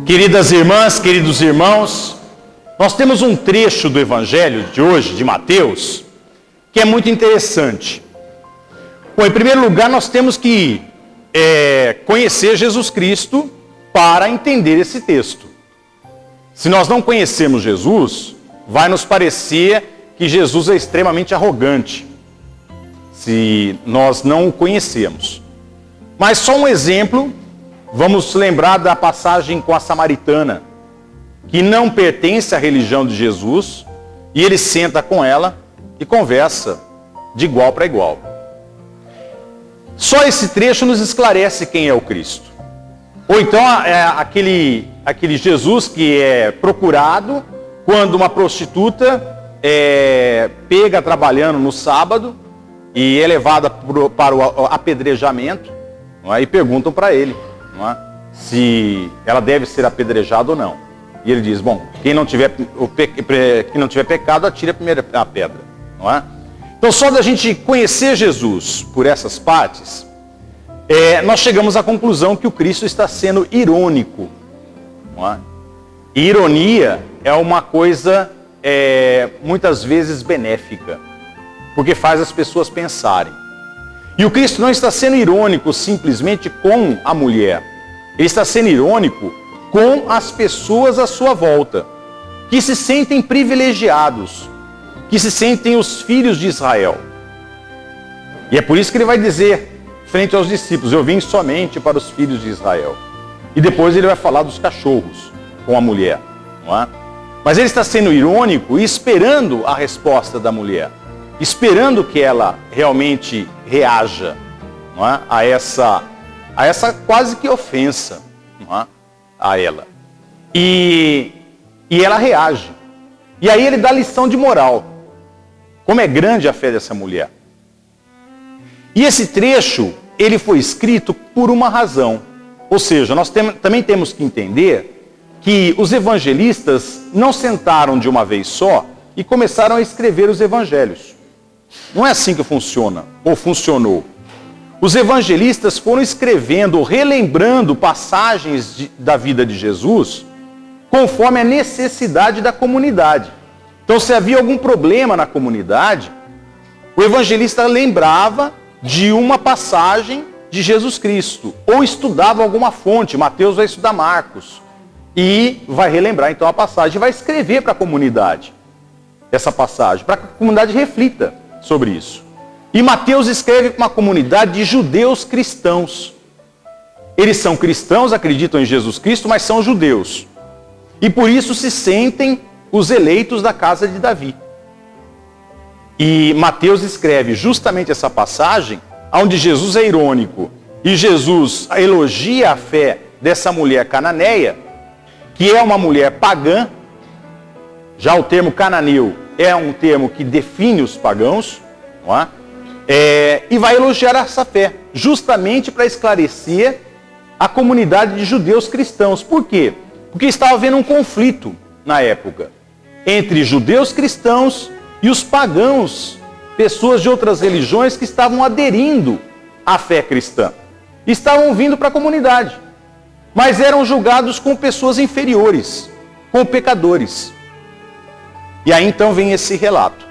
Queridas irmãs, queridos irmãos, nós temos um trecho do Evangelho de hoje, de Mateus, que é muito interessante. Bom, em primeiro lugar, nós temos que conhecer Jesus Cristo para entender esse texto. Se nós não conhecermos Jesus, vai nos parecer que Jesus é extremamente arrogante, se nós não o conhecemos. Mas só um exemplo, vamos lembrar da passagem com a samaritana, que não pertence à religião de Jesus, e ele senta com ela e conversa de igual para igual. Só esse trecho nos esclarece quem é o Cristo. Ou então aquele Jesus que é procurado quando uma prostituta pega trabalhando no sábado e é levada para o apedrejamento, não é? E perguntam para ele, não é? Se ela deve ser apedrejada ou não. E ele diz, bom, quem não tiver pecado, atire a primeira pedra, não é? Então, só da gente conhecer Jesus por essas partes, nós chegamos à conclusão que o Cristo está sendo irônico, não é? E ironia é uma coisa muitas vezes benéfica, porque faz as pessoas pensarem. E o Cristo não está sendo irônico simplesmente com a mulher, ele está sendo irônico com as pessoas à sua volta, que se sentem privilegiados, que se sentem os filhos de Israel. E é por isso que ele vai dizer, frente aos discípulos, eu vim somente para os filhos de Israel. E depois ele vai falar dos cachorros com a mulher, não é? Mas ele está sendo irônico e esperando a resposta da mulher, esperando que ela realmente reaja, não é? a essa quase que ofensa, não é? A ela. E ela reage. E aí ele dá lição de moral. Como é grande a fé dessa mulher. E esse trecho, ele foi escrito por uma razão. Ou seja, nós também temos que entender que os evangelistas não sentaram de uma vez só e começaram a escrever os evangelhos. Não é assim que funciona, ou funcionou. Os evangelistas foram escrevendo, relembrando passagens da vida de Jesus, conforme a necessidade da comunidade. Então, se havia algum problema na comunidade, o evangelista lembrava de uma passagem de Jesus Cristo, ou estudava alguma fonte. Mateus vai estudar Marcos, e vai relembrar então a passagem, e vai escrever para a comunidade essa passagem, para que a comunidade reflita sobre isso. E Mateus escreve para uma comunidade de judeus cristãos. Eles são cristãos, acreditam em Jesus Cristo, mas são judeus. E por isso se sentem os eleitos da casa de Davi. E Mateus escreve justamente essa passagem, onde Jesus é irônico. E Jesus elogia a fé dessa mulher cananeia, que é uma mulher pagã. Já o termo cananeu é um termo que define os pagãos, não é? E vai elogiar essa fé, justamente para esclarecer a comunidade de judeus cristãos. Por quê? Porque estava havendo um conflito na época entre judeus cristãos e os pagãos, pessoas de outras religiões que estavam aderindo à fé cristã. Estavam vindo para a comunidade, mas eram julgados como pessoas inferiores, como pecadores. E aí então vem esse relato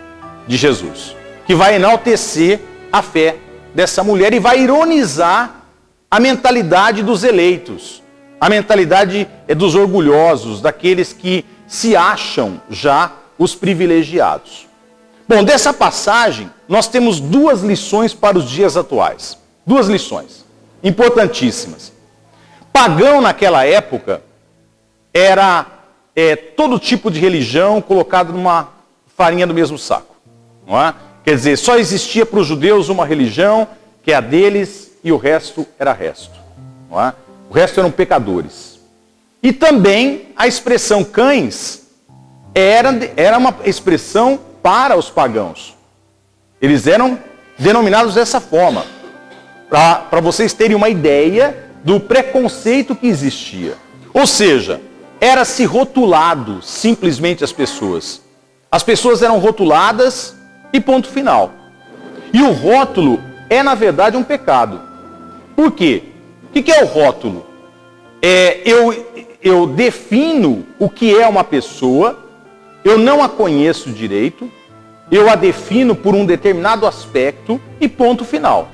de Jesus, que vai enaltecer a fé dessa mulher e vai ironizar a mentalidade dos eleitos, a mentalidade dos orgulhosos, daqueles que se acham já os privilegiados. Bom, dessa passagem nós temos duas lições para os dias atuais. Duas lições importantíssimas. Pagão naquela época era todo tipo de religião colocado numa farinha do mesmo saco, não é? Quer dizer, só existia para os judeus uma religião, que é a deles, e o resto era resto. Não é? O resto eram pecadores. E também a expressão cães era uma expressão para os pagãos. Eles eram denominados dessa forma, para vocês terem uma ideia do preconceito que existia. Ou seja, era-se rotulado simplesmente as pessoas. As pessoas eram rotuladas e ponto final. E o rótulo é, na verdade, um pecado. Por quê? O que é o rótulo? eu defino o que é uma pessoa, eu não a conheço direito, eu a defino por um determinado aspecto e ponto final.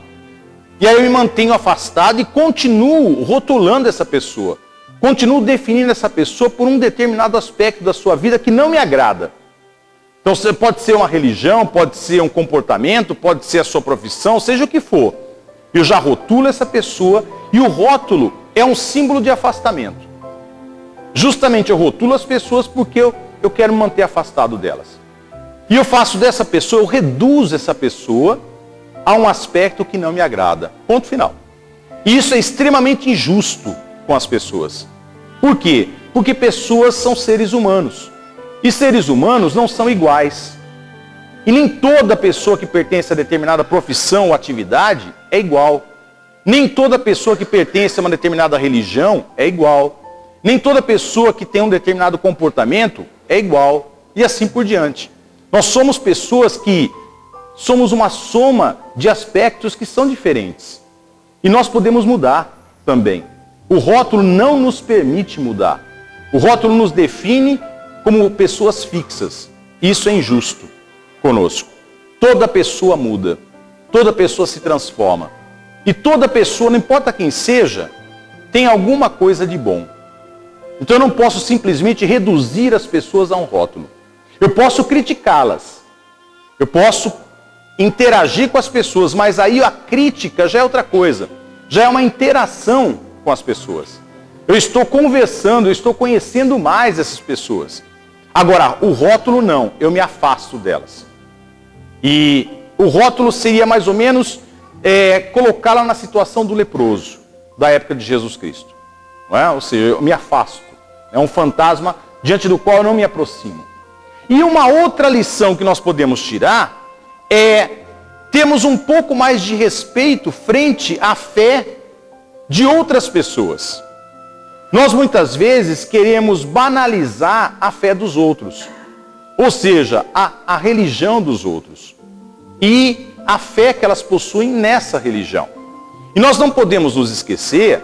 E aí eu me mantenho afastado e continuo rotulando essa pessoa. Continuo definindo essa pessoa por um determinado aspecto da sua vida que não me agrada. Então pode ser uma religião, pode ser um comportamento, pode ser a sua profissão, seja o que for. Eu já rotulo essa pessoa e o rótulo é um símbolo de afastamento. Justamente eu rotulo as pessoas porque eu quero me manter afastado delas. E eu faço dessa pessoa, eu reduzo essa pessoa a um aspecto que não me agrada. Ponto final. E isso é extremamente injusto com as pessoas. Por quê? Porque pessoas são seres humanos. E seres humanos não são iguais. E nem toda pessoa que pertence a determinada profissão ou atividade é igual. Nem toda pessoa que pertence a uma determinada religião é igual. Nem toda pessoa que tem um determinado comportamento é igual. E assim por diante. Nós somos pessoas que somos uma soma de aspectos que são diferentes. E nós podemos mudar também. O rótulo não nos permite mudar. O rótulo nos define como pessoas fixas. Isso é injusto conosco. Toda pessoa muda. Toda pessoa se transforma. E toda pessoa, não importa quem seja, tem alguma coisa de bom. Então eu não posso simplesmente reduzir as pessoas a um rótulo. Eu posso criticá-las. Eu posso interagir com as pessoas, mas aí a crítica já é outra coisa. Já é uma interação com as pessoas. Eu estou conversando, eu estou conhecendo mais essas pessoas. Agora, o rótulo não, eu me afasto delas. E o rótulo seria mais ou menos colocá-la na situação do leproso, da época de Jesus Cristo. Não é? Ou seja, eu me afasto. É um fantasma diante do qual eu não me aproximo. E uma outra lição que nós podemos tirar é termos um pouco mais de respeito frente à fé de outras pessoas. Nós muitas vezes queremos banalizar a fé dos outros, ou seja, a religião dos outros e a fé que elas possuem nessa religião. E nós não podemos nos esquecer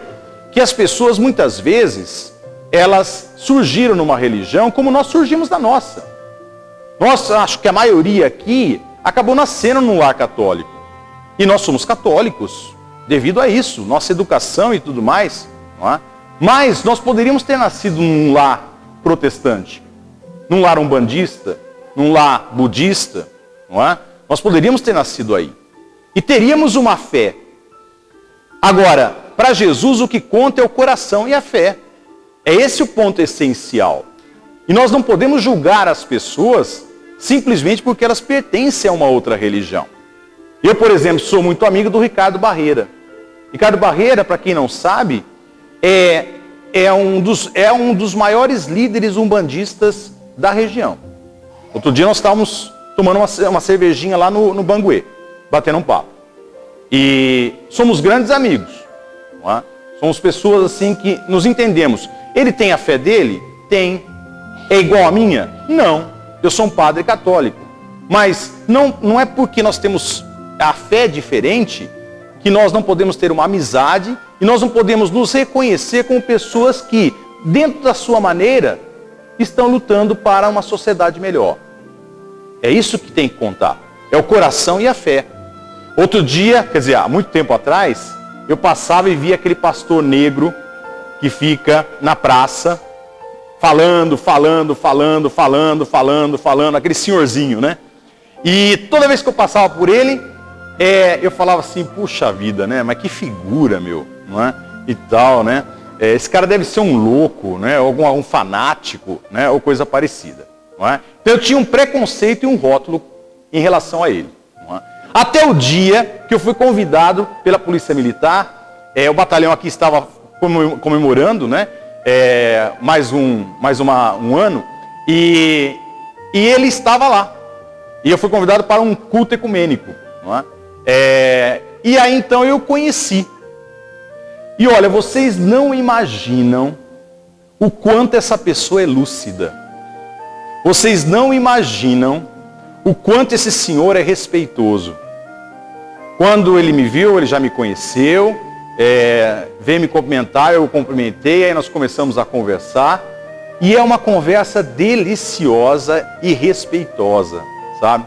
que as pessoas muitas vezes, elas surgiram numa religião como nós surgimos na nossa. Nós, acho que a maioria aqui acabou nascendo num lar católico. E nós somos católicos devido a isso, nossa educação e tudo mais. Não é? Mas nós poderíamos ter nascido num lar protestante, num lar umbandista, num lar budista. Não é? Nós poderíamos ter nascido aí. E teríamos uma fé. Agora, para Jesus o que conta é o coração e a fé. É esse o ponto essencial. E nós não podemos julgar as pessoas simplesmente porque elas pertencem a uma outra religião. Eu, por exemplo, sou muito amigo do Ricardo Barreira. Ricardo Barreira, para quem não sabe, é um dos maiores líderes umbandistas da região. Outro dia nós estávamos tomando uma cervejinha lá no Banguê, batendo um papo. E somos grandes amigos. Não é? Somos pessoas assim que nos entendemos. Ele tem a fé dele? Tem. É igual a minha? Não. Eu sou um padre católico. Mas não é porque nós temos a fé diferente que nós não podemos ter uma amizade e nós não podemos nos reconhecer como pessoas que, dentro da sua maneira, estão lutando para uma sociedade melhor. É isso que tem que contar. É o coração e a fé. Outro dia, quer dizer, há muito tempo atrás, eu passava e via aquele pastor negro que fica na praça, falando, aquele senhorzinho, né? E toda vez que eu passava por ele, eu falava assim, puxa vida, né? Mas que figura, meu, não é? E tal, né? Esse cara deve ser um louco, né? Algum fanático, né? Ou coisa parecida, não é? Então eu tinha um preconceito e um rótulo em relação a ele, não é? Até o dia que eu fui convidado pela Polícia Militar, o batalhão aqui estava comemorando, né? Mais um ano, e ele estava lá. E eu fui convidado para um culto ecumênico. Não é? E aí então eu conheci. E olha, vocês não imaginam o quanto essa pessoa é lúcida. Vocês não imaginam o quanto esse senhor é respeitoso. Quando ele me viu, ele já me conheceu, veio me cumprimentar, eu o cumprimentei, aí nós começamos a conversar. E é uma conversa deliciosa e respeitosa, sabe?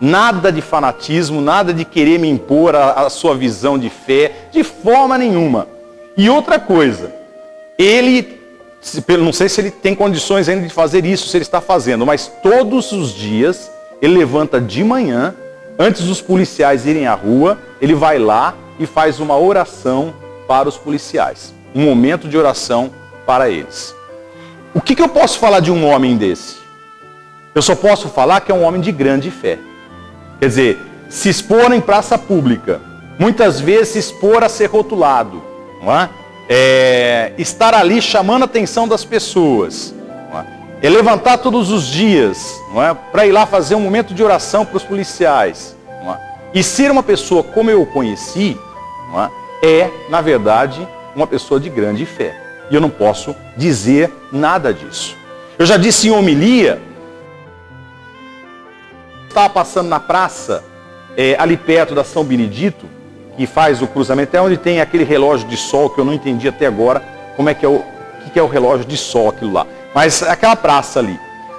Nada de fanatismo, nada de querer me impor a sua visão de fé, de forma nenhuma. E outra coisa, ele, não sei se ele tem condições ainda de fazer isso, se ele está fazendo, mas todos os dias ele levanta de manhã, antes dos policiais irem à rua, ele vai lá e faz uma oração para os policiais. Um momento de oração para eles. O que eu posso falar de um homem desse? Eu só posso falar que é um homem de grande fé. Quer dizer, se expor em praça pública, muitas vezes se expor a ser rotulado, não é? Estar ali chamando a atenção das pessoas, não é levantar todos os dias, não é? Para ir lá fazer um momento de oração para os policiais, não é? E ser uma pessoa como eu o conheci, não é, na verdade, uma pessoa de grande fé. E eu não posso dizer nada disso. Eu já disse em homilia, estava passando na praça, ali perto da São Benedito, que faz o cruzamento, é onde tem aquele relógio de sol, que eu não entendi até agora, como é que é o que é o relógio de sol, aquilo lá. Mas aquela praça ali.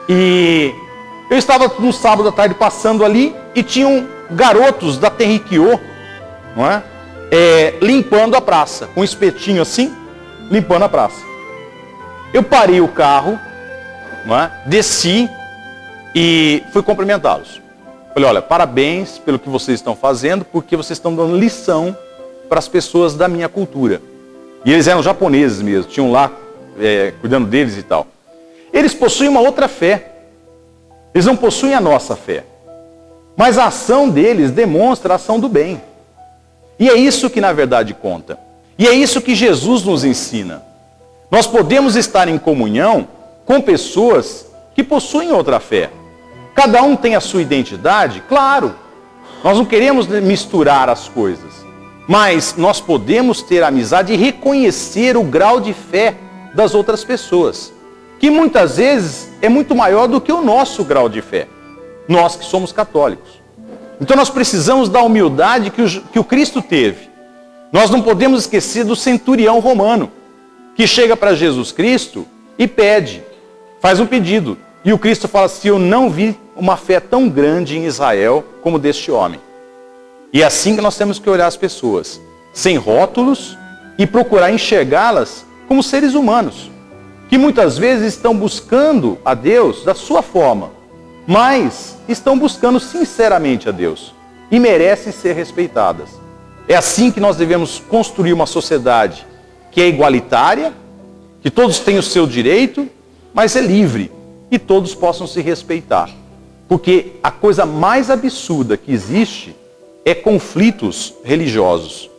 E eu estava no sábado à tarde passando ali, e tinham garotos da Tenriquiô, não é? Limpando a praça, com um espetinho assim, limpando a praça. Eu parei o carro, não é? Desci e fui cumprimentá-los. Falei, olha, parabéns pelo que vocês estão fazendo, porque vocês estão dando lição para as pessoas da minha cultura. E eles eram japoneses mesmo, tinham lá cuidando deles e tal. Eles possuem uma outra fé. Eles não possuem a nossa fé. Mas a ação deles demonstra a ação do bem. E é isso que na verdade conta. E é isso que Jesus nos ensina. Nós podemos estar em comunhão com pessoas que possuem outra fé. Cada um tem a sua identidade, claro. Nós não queremos misturar as coisas. Mas nós podemos ter amizade e reconhecer o grau de fé das outras pessoas. Que muitas vezes é muito maior do que o nosso grau de fé. Nós que somos católicos. Então nós precisamos da humildade que o Cristo teve. Nós não podemos esquecer do centurião romano, que chega para Jesus Cristo e pede, faz um pedido. E o Cristo fala assim, eu não vi uma fé tão grande em Israel como deste homem. E é assim que nós temos que olhar as pessoas, sem rótulos e procurar enxergá-las como seres humanos, que muitas vezes estão buscando a Deus da sua forma, mas estão buscando sinceramente a Deus e merecem ser respeitadas. É assim que nós devemos construir uma sociedade que é igualitária, que todos têm o seu direito, mas é livre e todos possam se respeitar. Porque a coisa mais absurda que existe é conflitos religiosos.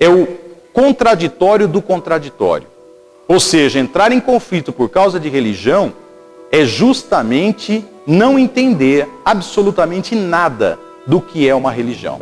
É o contraditório do contraditório. Ou seja, entrar em conflito por causa de religião é justamente não entender absolutamente nada do que é uma religião.